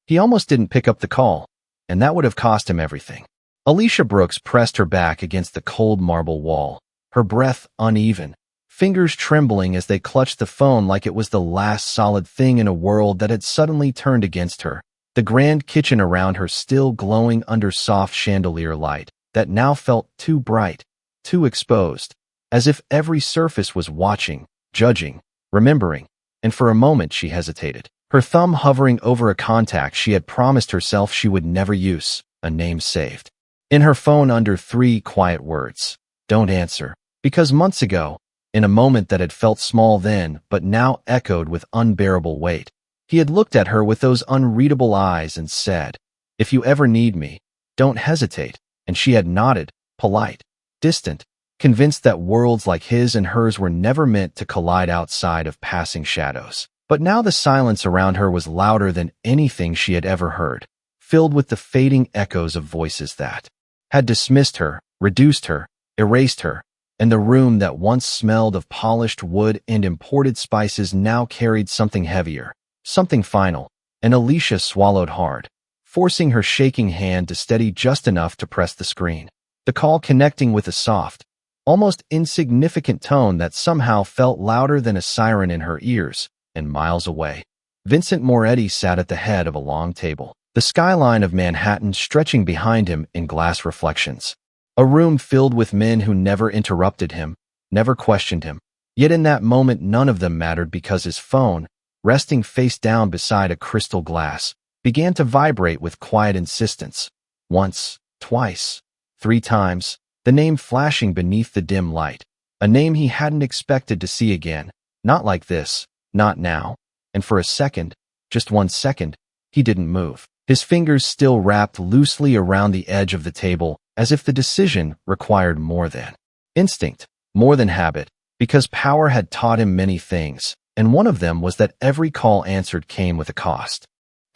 He almost didn't pick up the call, and that would have cost him everything. Alicia Brooks pressed her back against the cold marble wall, her breath uneven, fingers trembling as they clutched the phone like it was the last solid thing in a world that had suddenly turned against her. The grand kitchen around her still glowing under soft chandelier light that now felt too bright, too exposed, as if every surface was watching, judging, remembering, and for a moment she hesitated, her thumb hovering over a contact she had promised herself she would never use, a name saved in her phone under 3 quiet words. Don't answer. Because months ago, in a moment that had felt small then but now echoed with unbearable weight, he had looked at her with those unreadable eyes and said, "If you ever need me, don't hesitate." And she had nodded, polite, distant, convinced that worlds like his and hers were never meant to collide outside of passing shadows. But now the silence around her was louder than anything she had ever heard, filled with the fading echoes of voices that had dismissed her, reduced her, erased her, and the room that once smelled of polished wood and imported spices now carried something heavier, something final, and Alicia swallowed hard, forcing her shaking hand to steady just enough to press the screen. The call connecting with a soft, almost insignificant tone that somehow felt louder than a siren in her ears, and miles away. Vincent Moretti sat at the head of a long table, the skyline of Manhattan stretching behind him in glass reflections. A room filled with men who never interrupted him, never questioned him. Yet in that moment none of them mattered because his phone, resting face down beside a crystal glass, began to vibrate with quiet insistence. Once, twice, 3 times, the name flashing beneath the dim light. A name he hadn't expected to see again. Not like this, not now. And for a second, just 1 second, he didn't move. His fingers still wrapped loosely around the edge of the table, as if the decision required more than instinct, more than habit, because power had taught him many things, and one of them was that every call answered came with a cost.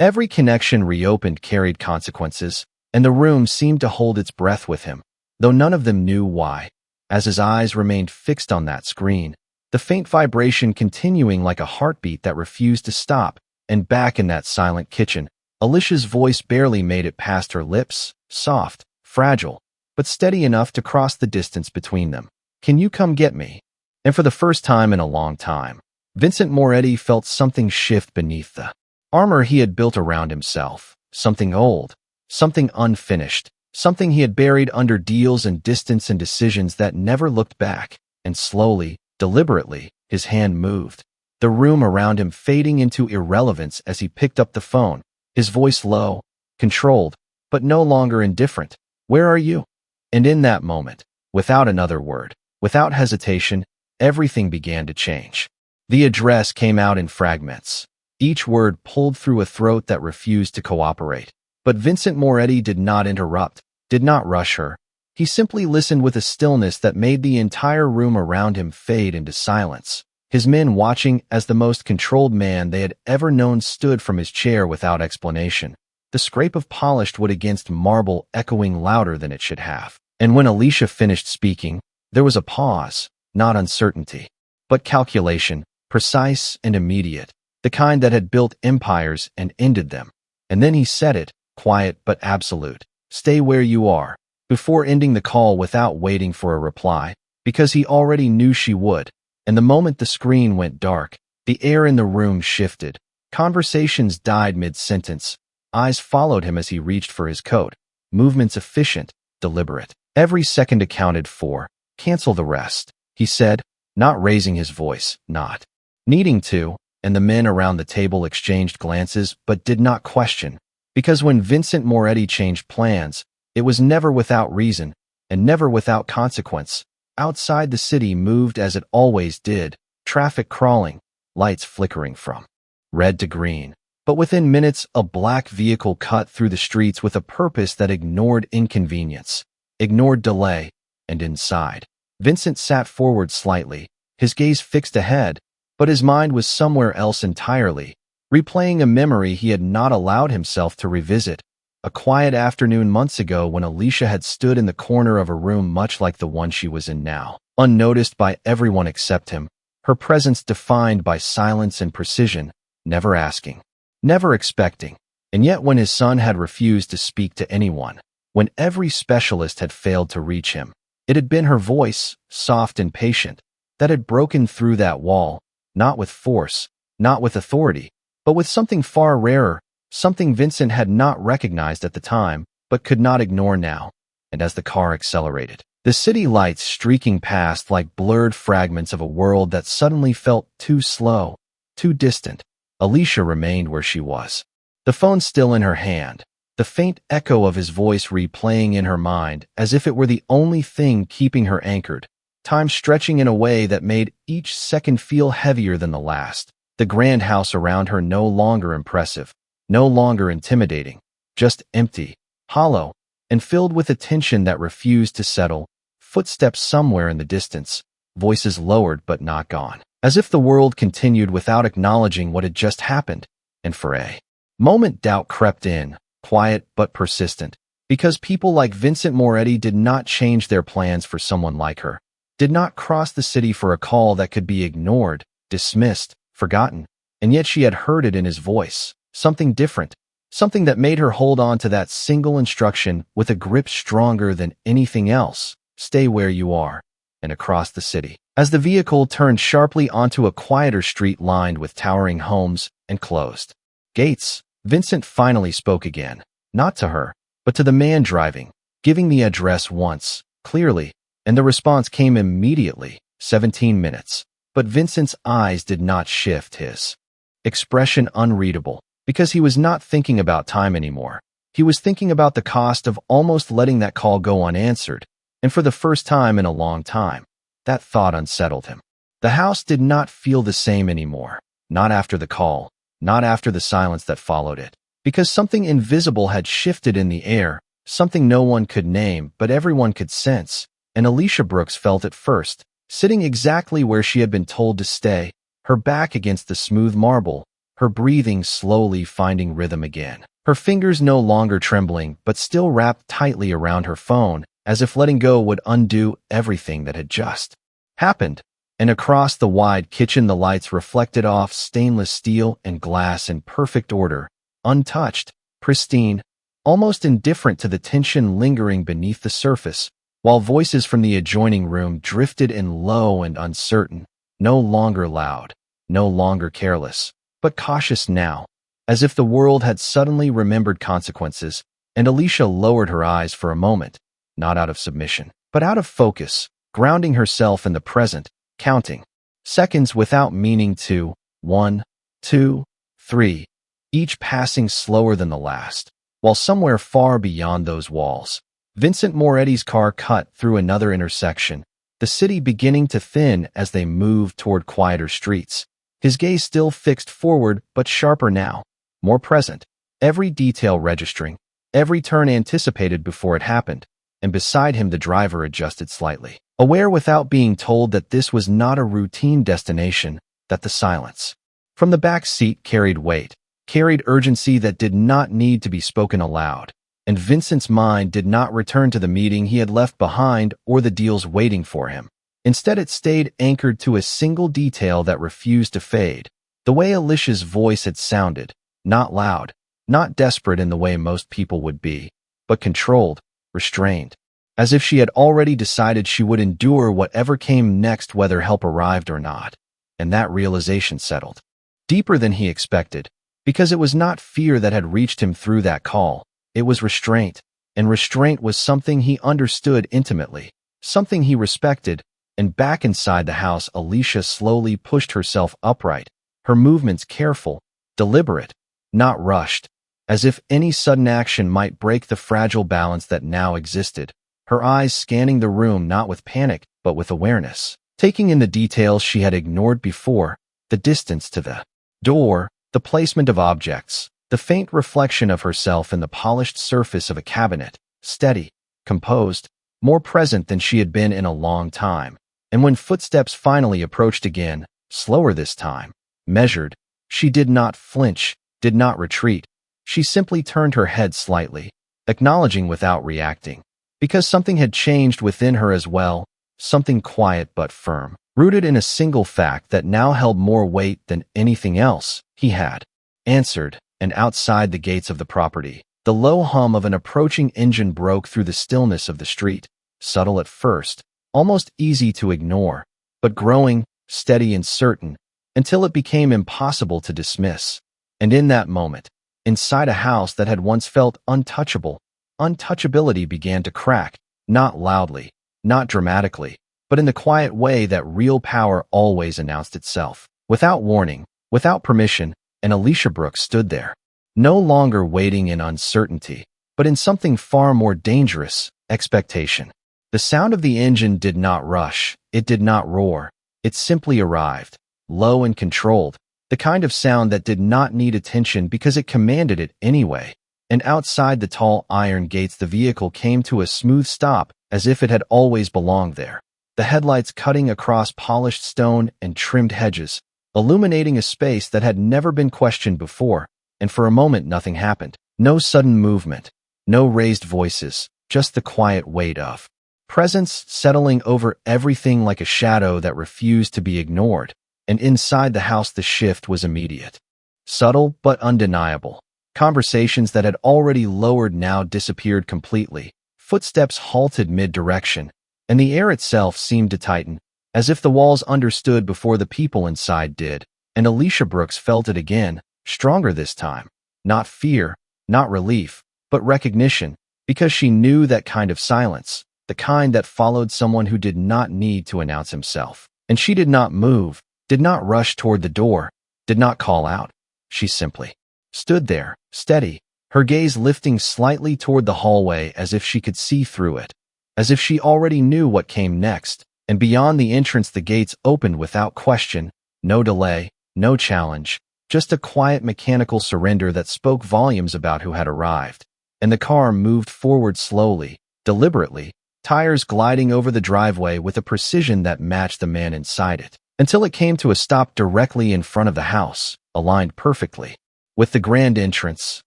Every connection reopened carried consequences, and the room seemed to hold its breath with him, though none of them knew why. As his eyes remained fixed on that screen, the faint vibration continuing like a heartbeat that refused to stop, and back in that silent kitchen, Alicia's voice barely made it past her lips, soft, fragile, but steady enough to cross the distance between them. "Can you come get me?" And for the first time in a long time, Vincent Moretti felt something shift beneath the armor he had built around himself, something old, something unfinished, something he had buried under deals and distance and decisions that never looked back, and slowly, deliberately, his hand moved, the room around him fading into irrelevance as he picked up the phone, his voice low, controlled, but no longer indifferent. "Where are you?" And in that moment, without another word, without hesitation, everything began to change. The address came out in fragments, each word pulled through a throat that refused to cooperate. But Vincent Moretti did not interrupt, did not rush her. He simply listened with a stillness that made the entire room around him fade into silence. His men watching as the most controlled man they had ever known stood from his chair without explanation, the scrape of polished wood against marble echoing louder than it should have. And when Alicia finished speaking, there was a pause, not uncertainty, but calculation, precise and immediate, the kind that had built empires and ended them. And then he said it, quiet but absolute. "Stay where you are," before ending the call without waiting for a reply, because he already knew she would. And the moment the screen went dark, the air in the room shifted. Conversations died mid-sentence. Eyes followed him as he reached for his coat. Movements efficient, deliberate. Every second accounted for. "Cancel the rest," he said, not raising his voice, not needing to, and the men around the table exchanged glances but did not question. Because when Vincent Moretti changed plans, it was never without reason, and never without consequence. Outside the city moved as it always did, traffic crawling, lights flickering from red to green. But within minutes, a black vehicle cut through the streets with a purpose that ignored inconvenience, ignored delay, and inside, Vincent sat forward slightly, his gaze fixed ahead, but his mind was somewhere else entirely, replaying a memory he had not allowed himself to revisit. A quiet afternoon months ago when Alicia had stood in the corner of a room much like the one she was in now, unnoticed by everyone except him, her presence defined by silence and precision, never asking, never expecting, And yet when his son had refused to speak to anyone, when every specialist had failed to reach him, it had been her voice, soft and patient, that had broken through that wall, not with force, not with authority, but with something far rarer, something Vincent had not recognized at the time, but could not ignore now. And as the car accelerated, the city lights streaking past like blurred fragments of a world that suddenly felt too slow, too distant, Alicia remained where she was, the phone still in her hand, the faint echo of his voice replaying in her mind as if it were the only thing keeping her anchored, time stretching in a way that made each second feel heavier than the last. The grand house around her no longer impressive, no longer intimidating, just empty, hollow, and filled with a tension that refused to settle, footsteps somewhere in the distance, voices lowered but not gone, as if the world continued without acknowledging what had just happened. And for a moment doubt crept in, quiet but persistent, because people like Vincent Moretti did not change their plans for someone like her, did not cross the city for a call that could be ignored, dismissed, forgotten, and yet she had heard it in his voice, something different, something that made her hold on to that single instruction with a grip stronger than anything else: stay where you are. And across the city, as the vehicle turned sharply onto a quieter street lined with towering homes and closed gates, Vincent finally spoke again, not to her, but to the man driving, giving the address once, clearly, and the response came immediately, 17 minutes. But Vincent's eyes did not shift, his expression unreadable, because he was not thinking about time anymore. He was thinking about the cost of almost letting that call go unanswered, and for the first time in a long time, that thought unsettled him. The house did not feel the same anymore, not after the call, not after the silence that followed it, because something invisible had shifted in the air, something no one could name but everyone could sense, and Alicia Brooks felt it first, sitting exactly where she had been told to stay, her back against the smooth marble, her breathing slowly finding rhythm again, her fingers no longer trembling but still wrapped tightly around her phone, as if letting go would undo everything that had just happened. And across the wide kitchen the lights reflected off stainless steel and glass in perfect order, untouched, pristine, almost indifferent to the tension lingering beneath the surface, while voices from the adjoining room drifted in low and uncertain, no longer loud, no longer careless, but cautious now, as if the world had suddenly remembered consequences, and Alicia lowered her eyes for a moment, not out of submission, but out of focus, grounding herself in the present, counting seconds without meaning to, 1, 2, 3, each passing slower than the last, while somewhere far beyond those walls, Vincent Moretti's car cut through another intersection, the city beginning to thin as they moved toward quieter streets, his gaze still fixed forward but sharper now, more present, every detail registering, every turn anticipated before it happened, and beside him the driver adjusted slightly, aware without being told that this was not a routine destination, that the silence from the back seat carried weight, carried urgency that did not need to be spoken aloud. And Vincent's mind did not return to the meeting he had left behind or the deals waiting for him. Instead, it stayed anchored to a single detail that refused to fade, the way Alicia's voice had sounded, not loud, not desperate in the way most people would be, but controlled, restrained, as if she had already decided she would endure whatever came next whether help arrived or not. And that realization settled deeper than he expected, because it was not fear that had reached him through that call. It was restraint, and restraint was something he understood intimately, something he respected, and back inside the house Alicia slowly pushed herself upright, her movements careful, deliberate, not rushed, as if any sudden action might break the fragile balance that now existed, her eyes scanning the room not with panic but with awareness, taking in the details she had ignored before, the distance to the door, the placement of objects, the faint reflection of herself in the polished surface of a cabinet, steady, composed, more present than she had been in a long time. And when footsteps finally approached again, slower this time, measured, she did not flinch, did not retreat. She simply turned her head slightly, acknowledging without reacting, because something had changed within her as well, something quiet but firm, rooted in a single fact that now held more weight than anything else. He had answered and outside the gates of the property, the low hum of an approaching engine broke through the stillness of the street, subtle at first, almost easy to ignore, but growing, steady and certain, until it became impossible to dismiss. And in that moment, inside a house that had once felt untouchable, untouchability began to crack, not loudly, not dramatically, but in the quiet way that real power always announced itself. Without warning, without permission, and Alicia Brooks stood there, no longer waiting in uncertainty, but in something far more dangerous, expectation. The sound of the engine did not rush, it did not roar, it simply arrived, low and controlled, the kind of sound that did not need attention because it commanded it anyway. And outside the tall iron gates the vehicle came to a smooth stop, as if it had always belonged there. The headlights cutting across polished stone and trimmed hedges, illuminating a space that had never been questioned before, and for a moment nothing happened. No sudden movement, no raised voices, just the quiet weight of presence settling over everything like a shadow that refused to be ignored. And inside the house the shift was immediate. Subtle but undeniable. Conversations that had already lowered now disappeared completely. Footsteps halted mid-direction, and the air itself seemed to tighten, as if the walls understood before the people inside did. And Alicia Brooks felt it again, stronger this time. Not fear, not relief, but recognition, because she knew that kind of silence, the kind that followed someone who did not need to announce himself. And she did not move, did not rush toward the door, did not call out. She simply stood there, steady, her gaze lifting slightly toward the hallway as if she could see through it, as if she already knew what came next. And beyond the entrance the gates opened without question, no delay, no challenge, just a quiet mechanical surrender that spoke volumes about who had arrived. And the car moved forward slowly, deliberately, tires gliding over the driveway with a precision that matched the man inside it, until it came to a stop directly in front of the house, aligned perfectly with the grand entrance,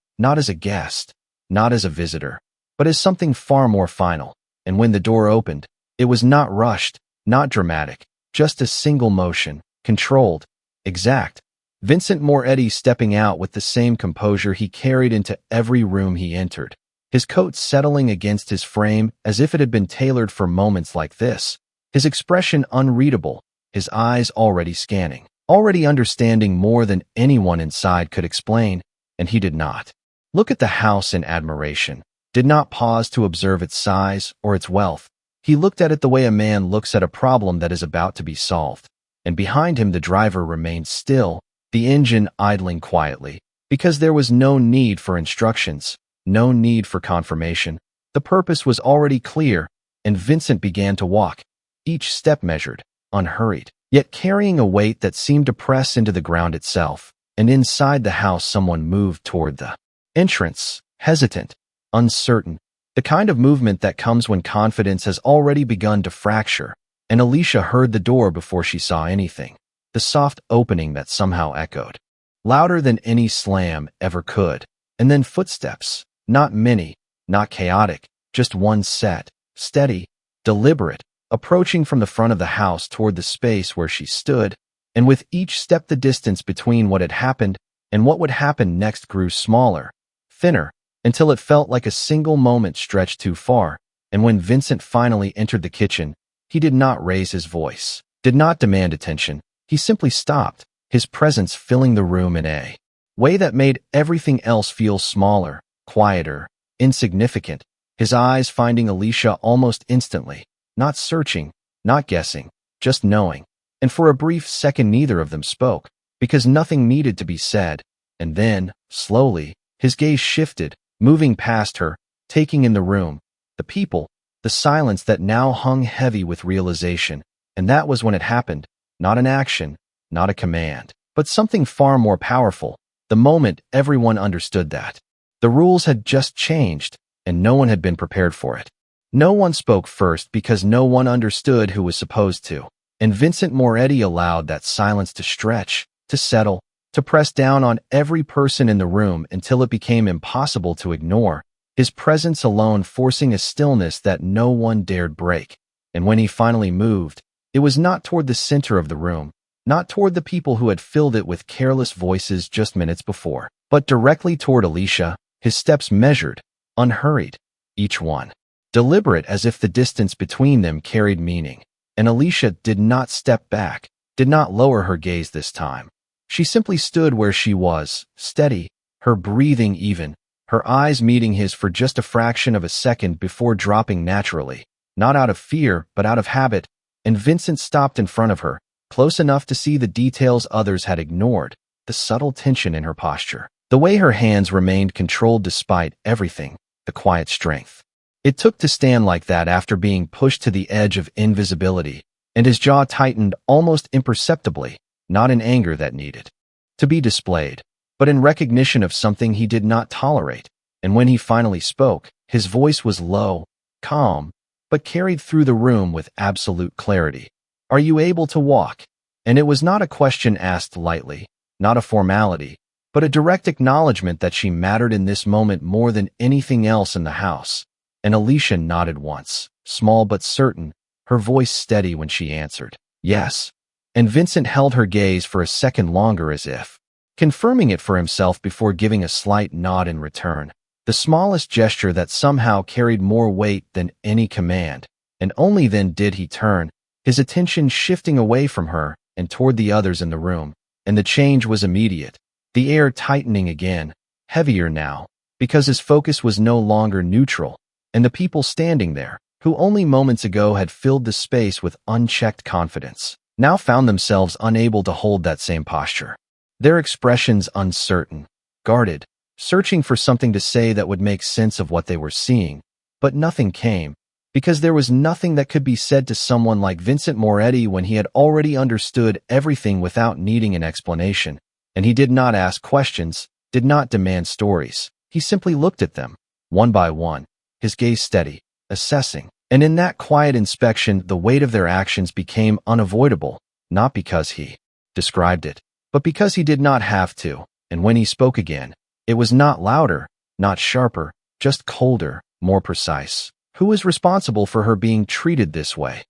not as a guest, not as a visitor, but as something far more final. And when the door opened, it was not rushed, not dramatic, just a single motion, controlled, exact. Vincent Moretti stepping out with the same composure he carried into every room he entered, his coat settling against his frame as if it had been tailored for moments like this, his expression unreadable, his eyes already scanning, already understanding more than anyone inside could explain. And he did not look at the house in admiration, did not pause to observe its size or its wealth. He looked at it the way a man looks at a problem that is about to be solved. And behind him the driver remained still, the engine idling quietly, because there was no need for instructions, no need for confirmation. The purpose was already clear, and Vincent began to walk, each step measured, unhurried, yet carrying a weight that seemed to press into the ground itself. And inside the house someone moved toward the entrance, hesitant, uncertain, the kind of movement that comes when confidence has already begun to fracture. And Alicia heard the door before she saw anything, the soft opening that somehow echoed, louder than any slam ever could. And then footsteps, not many, not chaotic, just one set, steady, deliberate, approaching from the front of the house toward the space where she stood. And with each step the distance between what had happened and what would happen next grew smaller, thinner, until it felt like a single moment stretched too far. And when Vincent finally entered the kitchen, he did not raise his voice, did not demand attention. He simply stopped, his presence filling the room in a way that made everything else feel smaller, quieter, insignificant, his eyes finding Alicia almost instantly, not searching, not guessing, just knowing. And for a brief second neither of them spoke, because nothing needed to be said. And then, slowly, his gaze shifted, moving past her, taking in the room, the people, the silence that now hung heavy with realization. And that was when it happened, not an action, not a command, but something far more powerful. The moment everyone understood that the rules had just changed, and no one had been prepared for it. No one spoke first because no one understood who was supposed to. And Vincent Moretti allowed that silence to stretch, to settle, to press down on every person in the room until it became impossible to ignore, his presence alone forcing a stillness that no one dared break. And when he finally moved, it was not toward the center of the room, not toward the people who had filled it with careless voices just minutes before, but directly toward Alicia, his steps measured, unhurried, each one deliberate as if the distance between them carried meaning. And Alicia did not step back, did not lower her gaze this time. She simply stood where she was, steady, her breathing even, her eyes meeting his for just a fraction of a second before dropping naturally, not out of fear but out of habit, and Vincent stopped in front of her, close enough to see the details others had ignored, the subtle tension in her posture, the way her hands remained controlled despite everything, the quiet strength it took to stand like that after being pushed to the edge of invisibility, and his jaw tightened almost imperceptibly, not in anger that needed to be displayed, but in recognition of something he did not tolerate. And when he finally spoke, his voice was low, calm, but carried through the room with absolute clarity. "Are you able to walk?" And it was not a question asked lightly, not a formality, but a direct acknowledgement that she mattered in this moment more than anything else in the house. And Alicia nodded once, small but certain, her voice steady when she answered, "Yes." And Vincent held her gaze for a second longer as if confirming it for himself before giving a slight nod in return, the smallest gesture that somehow carried more weight than any command. And only then did he turn, his attention shifting away from her and toward the others in the room. And the change was immediate, the air tightening again, heavier now, because his focus was no longer neutral, and the people standing there, who only moments ago had filled the space with unchecked confidence, now found themselves unable to hold that same posture. Their expressions uncertain, guarded, searching for something to say that would make sense of what they were seeing, but nothing came, because there was nothing that could be said to someone like Vincent Moretti when he had already understood everything without needing an explanation, and he did not ask questions, did not demand stories. He simply looked at them, one by one, his gaze steady, assessing. And in that quiet inspection, the weight of their actions became unavoidable, not because he described it, but because he did not have to. And when he spoke again, it was not louder, not sharper, just colder, more precise. Who was responsible for her being treated this way?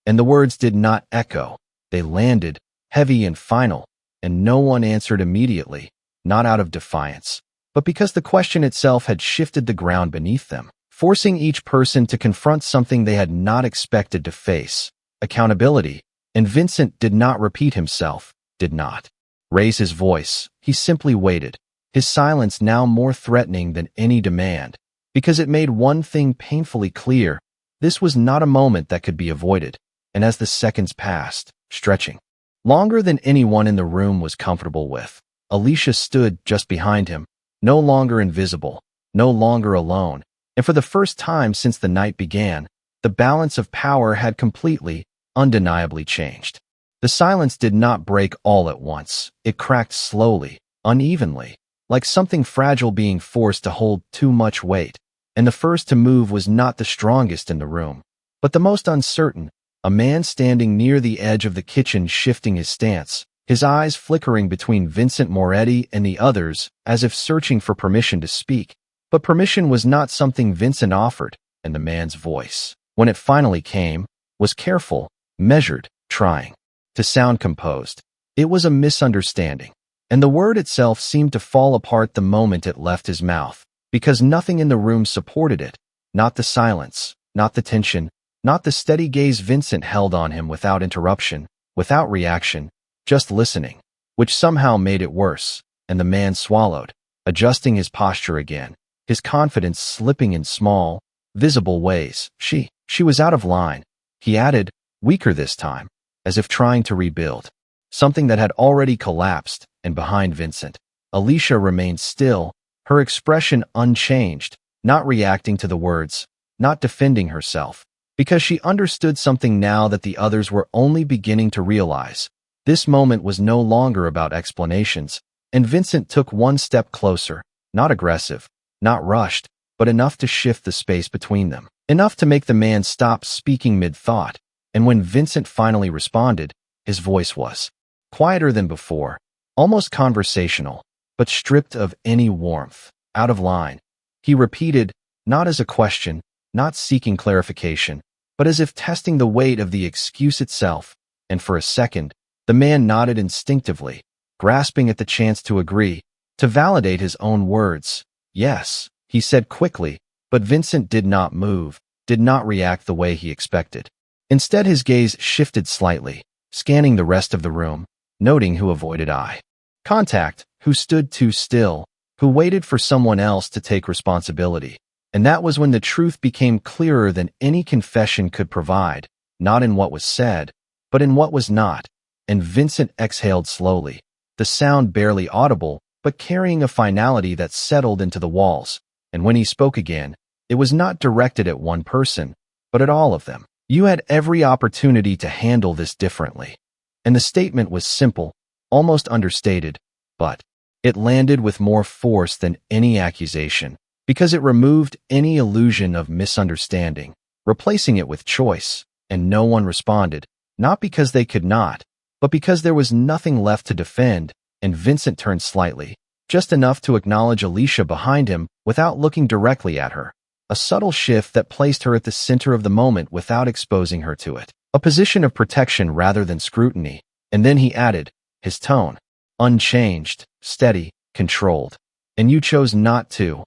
And the words did not echo. They landed, heavy and final, and no one answered immediately, not out of defiance, but because the question itself had shifted the ground beneath them, forcing each person to confront something they had not expected to face, accountability. And Vincent did not repeat himself, did not raise his voice. He simply waited, his silence now more threatening than any demand, because it made one thing painfully clear: this was not a moment that could be avoided. And as the seconds passed, stretching longer than anyone in the room was comfortable with, Alicia stood just behind him, no longer invisible, no longer alone. And for the first time since the night began, the balance of power had completely, undeniably changed. The silence did not break all at once. It cracked slowly, unevenly, like something fragile being forced to hold too much weight. And the first to move was not the strongest in the room, but the most uncertain, a man standing near the edge of the kitchen shifting his stance, his eyes flickering between Vincent Moretti and the others as if searching for permission to speak. But permission was not something Vincent offered, and the man's voice, when it finally came, was careful, measured, trying to sound composed. It was a misunderstanding, and the word itself seemed to fall apart the moment it left his mouth, because nothing in the room supported it, not the silence, not the tension, not the steady gaze Vincent held on him without interruption, without reaction, just listening, which somehow made it worse. And the man swallowed, adjusting his posture again, his confidence slipping in small, visible ways. She was out of line, he added, weaker this time, as if trying to rebuild something that had already collapsed. And behind Vincent, Alicia remained still, her expression unchanged, not reacting to the words, not defending herself, because she understood something now that the others were only beginning to realize. This moment was no longer about explanations, and Vincent took one step closer, not aggressive, not rushed, but enough to shift the space between them, enough to make the man stop speaking mid-thought. And when Vincent finally responded, his voice was quieter than before, almost conversational, but stripped of any warmth, out of line. He repeated, not as a question, not seeking clarification, but as if testing the weight of the excuse itself. And for a second, The man nodded instinctively, grasping at the chance to agree, to validate his own words. Yes, he said quickly, but Vincent did not move, did not react the way he expected. Instead, his gaze shifted slightly, scanning the rest of the room, noting who avoided eye contact, who stood too still, who waited for someone else to take responsibility. And that was when the truth became clearer than any confession could provide, not in what was said, but in what was not. And Vincent exhaled slowly, the sound barely audible, but carrying a finality that settled into the walls. And when he spoke again, it was not directed at one person, but at all of them. You had every opportunity to handle this differently. And the statement was simple, almost understated, but it landed with more force than any accusation, because it removed any illusion of misunderstanding, replacing it with choice. And no one responded, not because they could not, but because there was nothing left to defend. And Vincent turned slightly, just enough to acknowledge Alicia behind him without looking directly at her. A subtle shift that placed her at the center of the moment without exposing her to it. A position of protection rather than scrutiny. And then he added, his tone unchanged, steady, controlled. And you chose not to.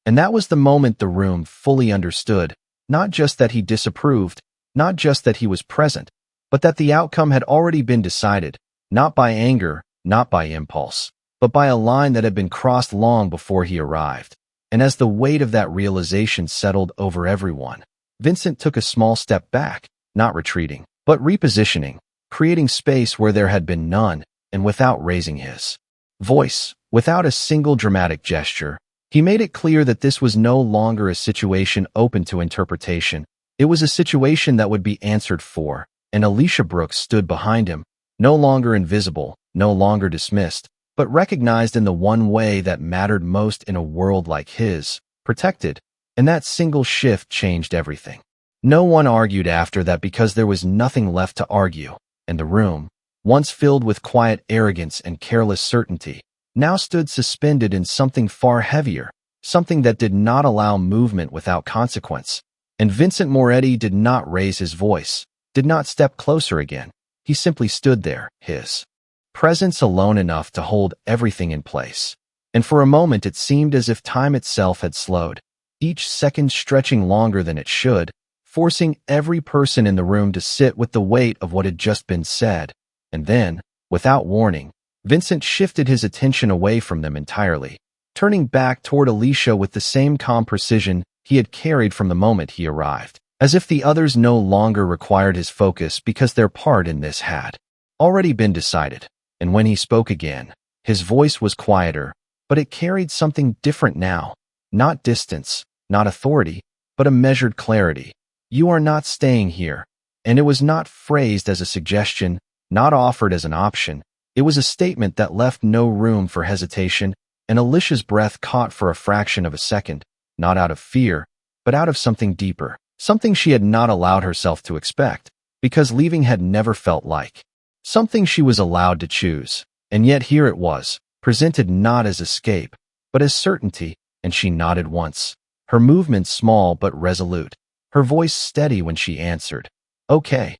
And that was the moment the room fully understood, not just that he disapproved, not just that he was present, but that the outcome had already been decided, not by anger, not by impulse, but by a line that had been crossed long before he arrived. And as the weight of that realization settled over everyone, Vincent took a small step back, not retreating, but repositioning, creating space where there had been none, and without raising his voice, without a single dramatic gesture, he made it clear that this was no longer a situation open to interpretation. It was a situation that would be answered for, and Alicia Brooks stood behind him, no longer invisible, no longer dismissed, but recognized in the one way that mattered most in a world like his, protected. And that single shift changed everything. No one argued after that because there was nothing left to argue, and the room, once filled with quiet arrogance and careless certainty, now stood suspended in something far heavier, something that did not allow movement without consequence. And Vincent Moretti did not raise his voice, did not step closer again. He simply stood there, his presence alone enough to hold everything in place. And for a moment it seemed as if time itself had slowed, each second stretching longer than it should, forcing every person in the room to sit with the weight of what had just been said. And then, without warning, Vincent shifted his attention away from them entirely, turning back toward Alicia with the same calm precision he had carried from the moment he arrived, as if the others no longer required his focus because their part in this had already been decided. And when he spoke again, his voice was quieter, but it carried something different now. Not distance, not authority, but a measured clarity. You are not staying here. And it was not phrased as a suggestion, not offered as an option. It was a statement that left no room for hesitation, and Alicia's breath caught for a fraction of a second, not out of fear, but out of something deeper, something she had not allowed herself to expect, because leaving had never felt like something she was allowed to choose. And yet here it was, presented not as escape, but as certainty, and she nodded once, her movements small but resolute, her voice steady when she answered, "Okay."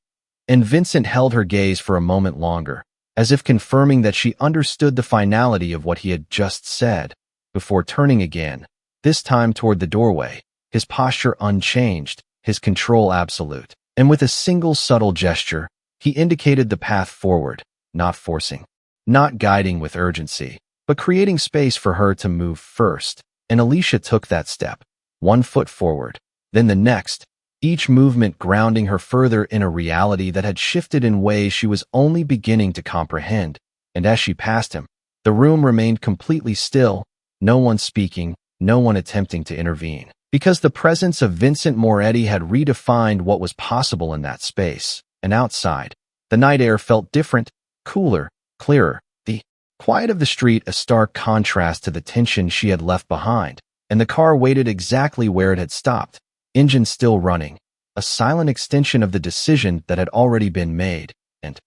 And Vincent held her gaze for a moment longer, as if confirming that she understood the finality of what he had just said, before turning again, this time toward the doorway, his posture unchanged, his control absolute. And with a single subtle gesture, he indicated the path forward, not forcing, not guiding with urgency, but creating space for her to move first. And Alicia took that step, one foot forward, then the next, each movement grounding her further in a reality that had shifted in ways she was only beginning to comprehend. And as she passed him, the room remained completely still, no one speaking, no one attempting to intervene, because the presence of Vincent Moretti had redefined what was possible in that space. And outside, the night air felt different, cooler, clearer, the quiet of the street a stark contrast to the tension she had left behind. And the car waited exactly where it had stopped, engine still running, a silent extension of the decision that had already been made. And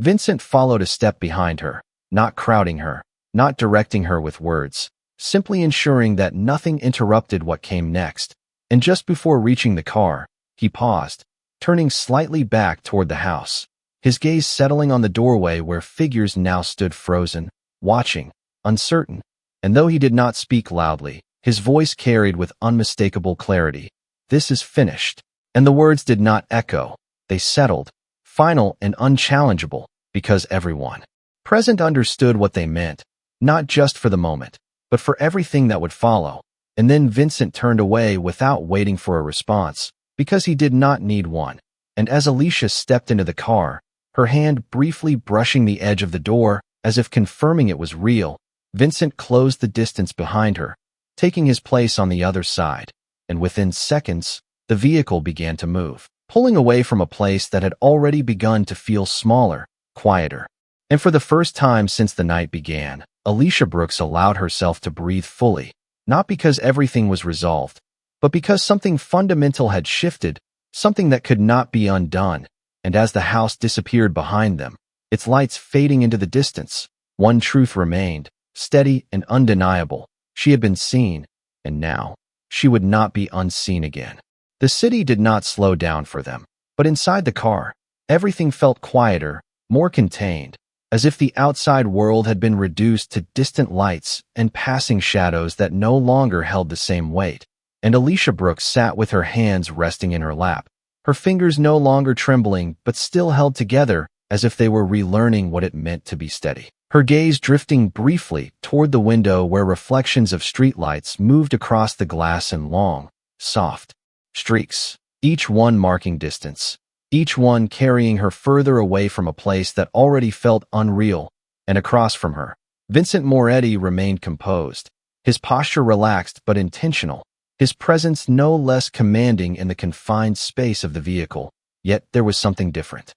Vincent followed a step behind her, not crowding her, not directing her with words, simply ensuring that nothing interrupted what came next. And just before reaching the car, he paused, turning slightly back toward the house, his gaze settling on the doorway where figures now stood frozen, watching, uncertain, and though he did not speak loudly, his voice carried with unmistakable clarity. "This is finished." And the words did not echo. They settled, final and unchallengeable, because everyone present understood what they meant, not just for the moment, but for everything that would follow. And then Vincent turned away without waiting for a response, because he did not need one. And as Alicia stepped into the car, her hand briefly brushing the edge of the door, as if confirming it was real, Vincent closed the distance behind her, taking his place on the other side, and within seconds, the vehicle began to move, pulling away from a place that had already begun to feel smaller, quieter. And for the first time since the night began, Alicia Brooks allowed herself to breathe fully, not because everything was resolved, but because something fundamental had shifted, something that could not be undone. And as the house disappeared behind them, its lights fading into the distance, one truth remained, steady and undeniable. She had been seen, and now she would not be unseen again. The city did not slow down for them, but inside the car, everything felt quieter, more contained, as if the outside world had been reduced to distant lights and passing shadows that no longer held the same weight. And Alicia Brooks sat with her hands resting in her lap, her fingers no longer trembling but still held together as if they were relearning what it meant to be steady. Her gaze drifting briefly toward the window where reflections of streetlights moved across the glass in long, soft streaks, each one marking distance, each one carrying her further away from a place that already felt unreal. And across from her, Vincent Moretti remained composed, his posture relaxed but intentional, his presence no less commanding in the confined space of the vehicle. Yet there was something different.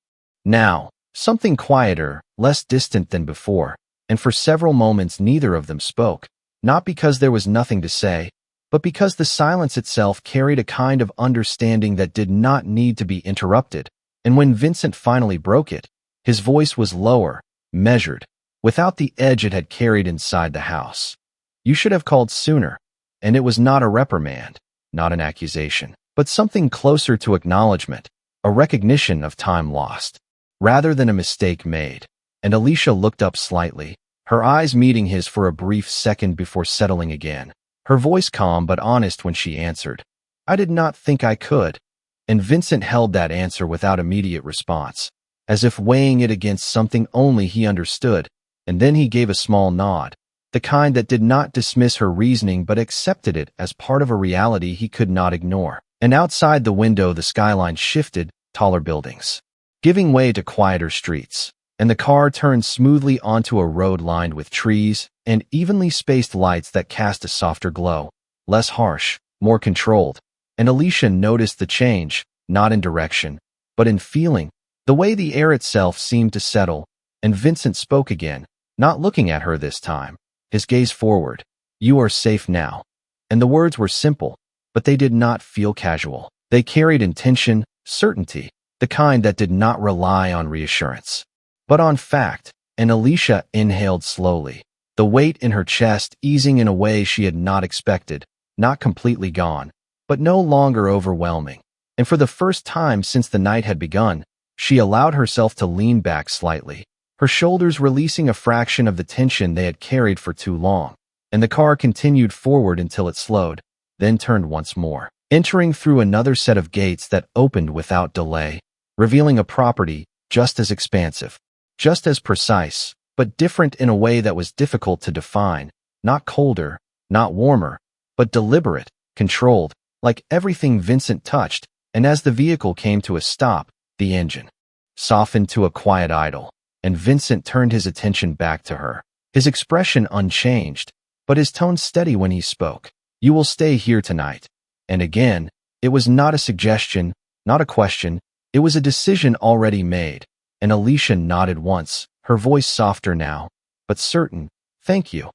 Now, something quieter, less distant than before, and for several moments neither of them spoke, not because there was nothing to say, but because the silence itself carried a kind of understanding that did not need to be interrupted. And when Vincent finally broke it, his voice was lower, measured, without the edge it had carried inside the house. "You should have called sooner." And it was not a reprimand, not an accusation, but something closer to acknowledgement, a recognition of time lost, rather than a mistake made. And Alicia looked up slightly, her eyes meeting his for a brief second before settling again. Her voice calm but honest when she answered, "I did not think I could." And Vincent held that answer without immediate response, as if weighing it against something only he understood, and then he gave a small nod, the kind that did not dismiss her reasoning but accepted it as part of a reality he could not ignore. And outside the window the skyline shifted, taller buildings, giving way to quieter streets, and the car turned smoothly onto a road lined with trees and evenly spaced lights that cast a softer glow, less harsh, more controlled. And Alicia noticed the change, not in direction, but in feeling, the way the air itself seemed to settle. And Vincent spoke again, not looking at her this time, his gaze forward. "You are safe now." And the words were simple, but they did not feel casual. They carried intention, certainty, the kind that did not rely on reassurance, but on fact. And Alicia inhaled slowly, the weight in her chest easing in a way she had not expected, not completely gone, but no longer overwhelming. And for the first time since the night had begun, she allowed herself to lean back slightly, her shoulders releasing a fraction of the tension they had carried for too long. And the car continued forward until it slowed, then turned once more, entering through another set of gates that opened without delay, revealing a property just as expansive, just as precise, but different in a way that was difficult to define, not colder, not warmer, but deliberate, controlled, like everything Vincent touched. And as the vehicle came to a stop, the engine softened to a quiet idle, and Vincent turned his attention back to her, his expression unchanged, but his tone steady when he spoke. "You will stay here tonight." And again, it was not a suggestion, not a question, it was a decision already made. And Alicia nodded once, her voice softer now, but certain. "Thank you."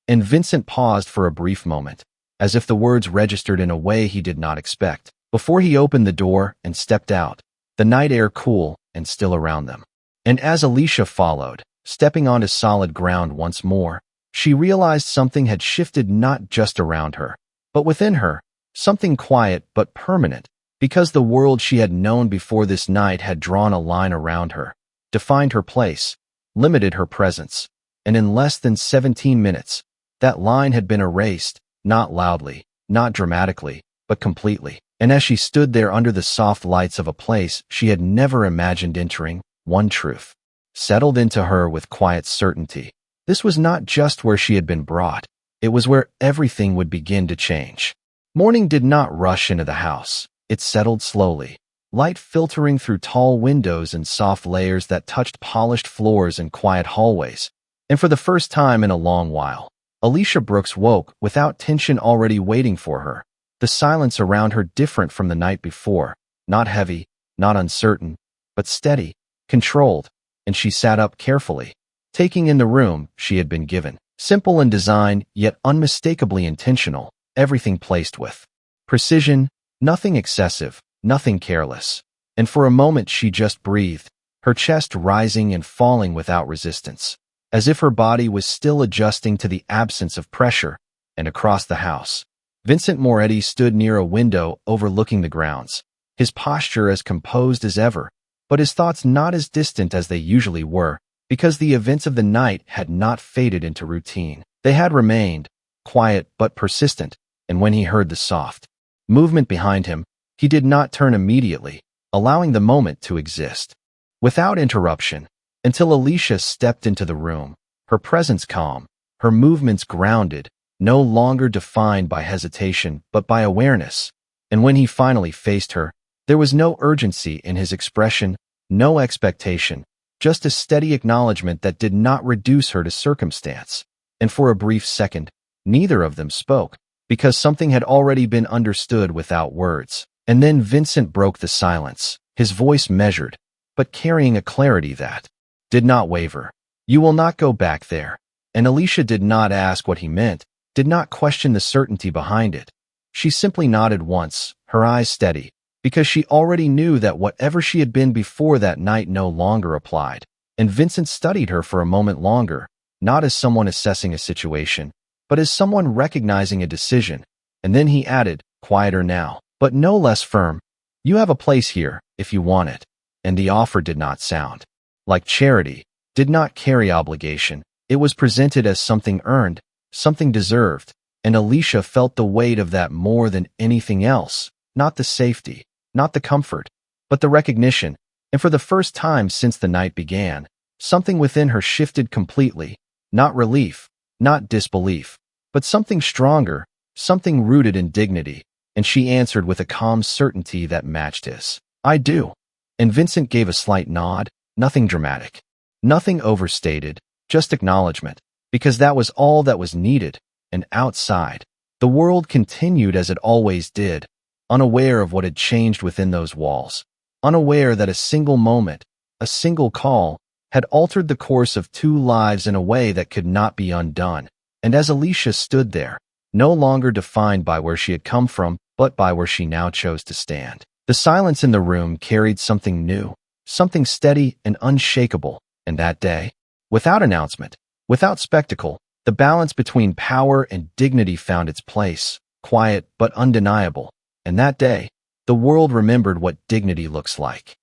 And Vincent paused for a brief moment, as if the words registered in a way he did not expect, before he opened the door and stepped out, the night air cool and still around them. And as Alicia followed, stepping onto solid ground once more, she realized something had shifted not just around her, but within her, something quiet but permanent, because the world she had known before this night had drawn a line around her, defined her place, limited her presence. And in less than 17 minutes, that line had been erased, not loudly, not dramatically, but completely. And as she stood there under the soft lights of a place she had never imagined entering, one truth settled into her with quiet certainty. This was not just where she had been brought. It was where everything would begin to change. Morning did not rush into the house. It settled slowly, light filtering through tall windows and soft layers that touched polished floors and quiet hallways. And for the first time in a long while, Alicia Brooks woke without tension already waiting for her. The silence around her different from the night before, not heavy, not uncertain, but steady, controlled, and she sat up carefully, taking in the room she had been given. Simple in design, yet unmistakably intentional, everything placed with precision, nothing excessive, nothing careless. And for a moment she just breathed, her chest rising and falling without resistance, as if her body was still adjusting to the absence of pressure. And across the house, Vincent Moretti stood near a window overlooking the grounds, his posture as composed as ever, but his thoughts not as distant as they usually were, because the events of the night had not faded into routine. They had remained, quiet but persistent, and when he heard the soft movement behind him, he did not turn immediately, allowing the moment to exist without interruption, until Alicia stepped into the room, her presence calm, her movements grounded, no longer defined by hesitation but by awareness. And when he finally faced her, there was no urgency in his expression, no expectation, just a steady acknowledgement that did not reduce her to circumstance. And for a brief second, neither of them spoke, because something had already been understood without words. And then Vincent broke the silence, his voice measured, but carrying a clarity that did not waver. "You will not go back there." And Alicia did not ask what he meant, did not question the certainty behind it. She simply nodded once, her eyes steady, because she already knew that whatever she had been before that night no longer applied. And Vincent studied her for a moment longer, not as someone assessing a situation, but as someone recognizing a decision. And then he added, quieter now, but no less firm, "You have a place here, if you want it." And the offer did not sound like charity, did not carry obligation. It was presented as something earned, something deserved, and Alicia felt the weight of that more than anything else, not the safety, not the comfort, but the recognition. And for the first time since the night began, something within her shifted completely, not relief, not disbelief, but something stronger, something rooted in dignity. And she answered with a calm certainty that matched his. "I do." And Vincent gave a slight nod, nothing dramatic, nothing overstated, just acknowledgement, because that was all that was needed. And outside, the world continued as it always did, unaware of what had changed within those walls, unaware that a single moment, a single call, had altered the course of two lives in a way that could not be undone. And as Alicia stood there, no longer defined by where she had come from, but by where she now chose to stand, the silence in the room carried something new, something steady and unshakable. And that day, without announcement, without spectacle, the balance between power and dignity found its place, quiet but undeniable. And that day, the world remembered what dignity looks like.